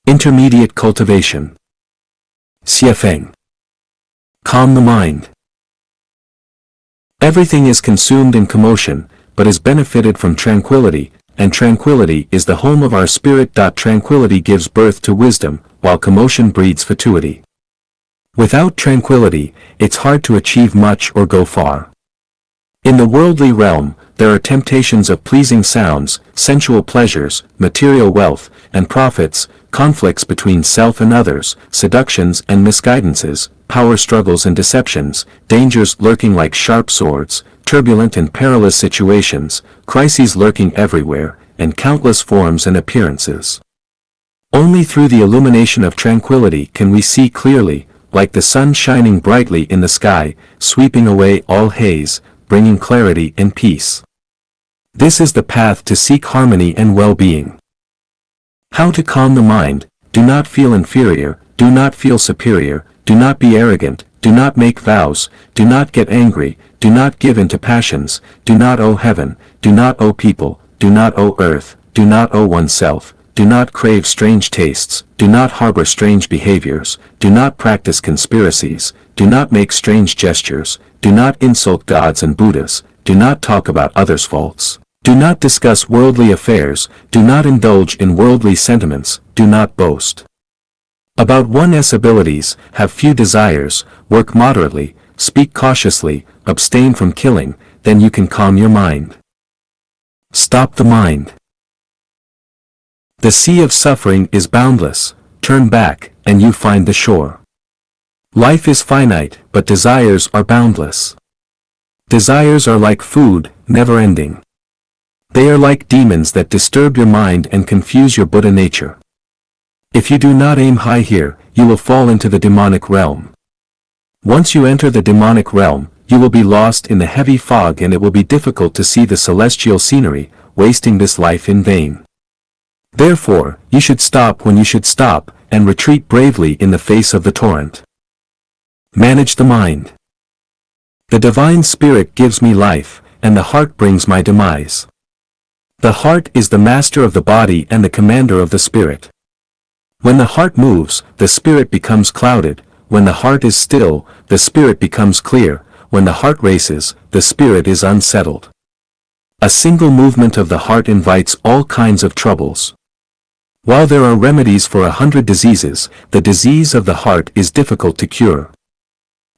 Intermediate cultivation. Xiefeng. Calm the mind. Everything is consumed in commotion, but is benefited from tranquility, and tranquility is the home of our spirit. Tranquility gives birth to wisdom, while commotion breeds fatuity. Without tranquility, it's hard to achieve much or go far. In the worldly realm, there are temptations of pleasing sounds, sensual pleasures, material wealth, and profits, conflicts between self and others, seductions and misguidances, power struggles and deceptions, dangers lurking like sharp swords, turbulent and perilous situations, crises lurking everywhere, and countless forms and appearances. Only through the illumination of tranquility can we see clearly, like the sun shining brightly in the sky, sweeping away all haze, bringing clarity and peace. This is the path to seek harmony and well-being. How to calm the mind: do not feel inferior, do not feel superior, do not be arrogant, do not make vows, do not get angry, do not give in to passions, do not owe heaven, do not owe people, do not owe earth, do not owe oneself, do not crave strange tastes, do not harbor strange behaviors, do not practice conspiracies, do not make strange gestures, do not insult gods and Buddhas, do not talk about others' faults. Do not discuss worldly affairs, do not indulge in worldly sentiments, do not boast about one's abilities, have few desires, work moderately, speak cautiously, abstain from killing, then you can calm your mind. Stop the mind. The sea of suffering is boundless, turn back, and you find the shore. Life is finite, but desires are boundless. Desires are like food, never-ending. They are like demons that disturb your mind and confuse your Buddha nature. If you do not aim high here, you will fall into the demonic realm. Once you enter the demonic realm, you will be lost in the heavy fog and it will be difficult to see the celestial scenery, wasting this life in vain. Therefore, you should stop when you should stop, and retreat bravely in the face of the torrent. Manage the mind. The divine spirit gives me life, and the heart brings my demise. The heart is the master of the body and the commander of the spirit. When the heart moves, the spirit becomes clouded. When the heart is still, the spirit becomes clear. When the heart races, the spirit is unsettled. A single movement of the heart invites all kinds of troubles. While there are remedies for 100 diseases, the disease of the heart is difficult to cure.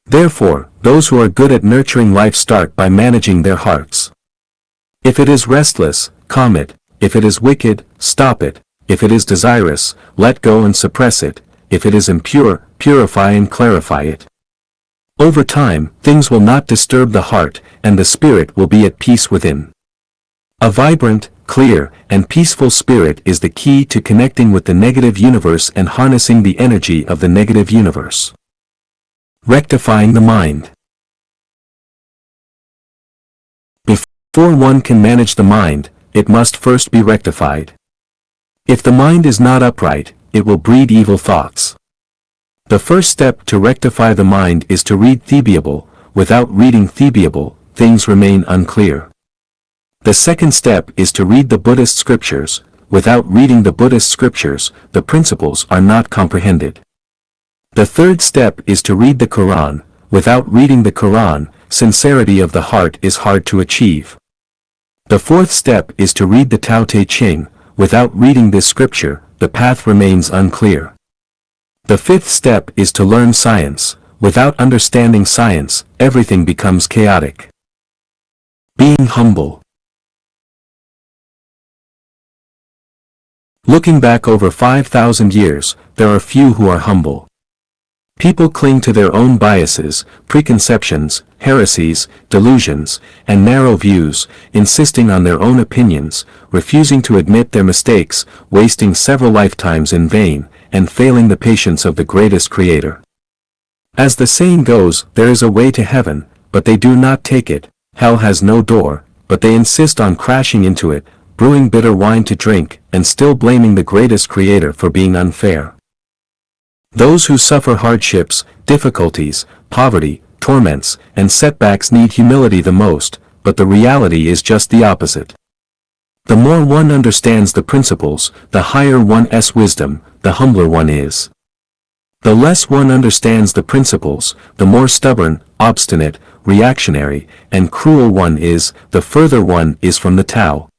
Therefore, those who are good at nurturing life start by managing their hearts. If it is restless, calm it. If it is wicked, stop it. If it is desirous, let go and suppress it. If it is impure, purify and clarify it. Over time, things will not disturb the heart, and the spirit will be at peace within. A vibrant, clear, and peaceful spirit is the key to connecting with the negative universe and harnessing the energy of the negative universe. Rectifying the mind. Before one can manage the mind, it must first be rectified. If the mind is not upright, it will breed evil thoughts. The first step to rectify the mind is to read Thebiable. Without reading Thebiable, things remain unclear. The second step is to read the Buddhist scriptures. Without reading the Buddhist scriptures, the principles are not comprehended. The third step is to read the Quran. Without reading the Quran, sincerity of the heart is hard to achieve. The fourth step is to read the Tao Te Ching. Without reading this scripture, the path remains unclear. The fifth step is to learn science. Without understanding science, everything becomes chaotic. Being humble. Looking back over 5,000 years, there are few who are humble. People cling to their own biases, preconceptions, heresies, delusions, and narrow views, insisting on their own opinions, refusing to admit their mistakes, wasting several lifetimes in vain, and failing the patience of the greatest Creator. As the saying goes, there is a way to heaven, but they do not take it. Hell has no door, but they insist on crashing into it, brewing bitter wine to drink, and still blaming the greatest Creator for being unfair. Those who suffer hardships, difficulties, poverty, torments, and setbacks need humility the most, but the reality is just the opposite. The more one understands the principles, the higher one's wisdom, the humbler one is. The less one understands the principles, the more stubborn, obstinate, reactionary, and cruel one is, the further one is from the Tao.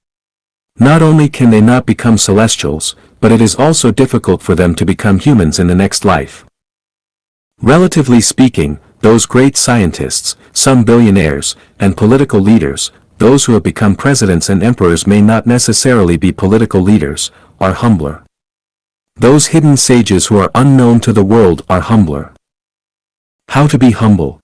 Not only can they not become celestials, but it is also difficult for them to become humans in the next life. Relatively speaking, those great scientists, some billionaires, and political leaders, those who have become presidents and emperors may not necessarily be political leaders, are humbler. Those hidden sages who are unknown to the world are humbler. How to be humble?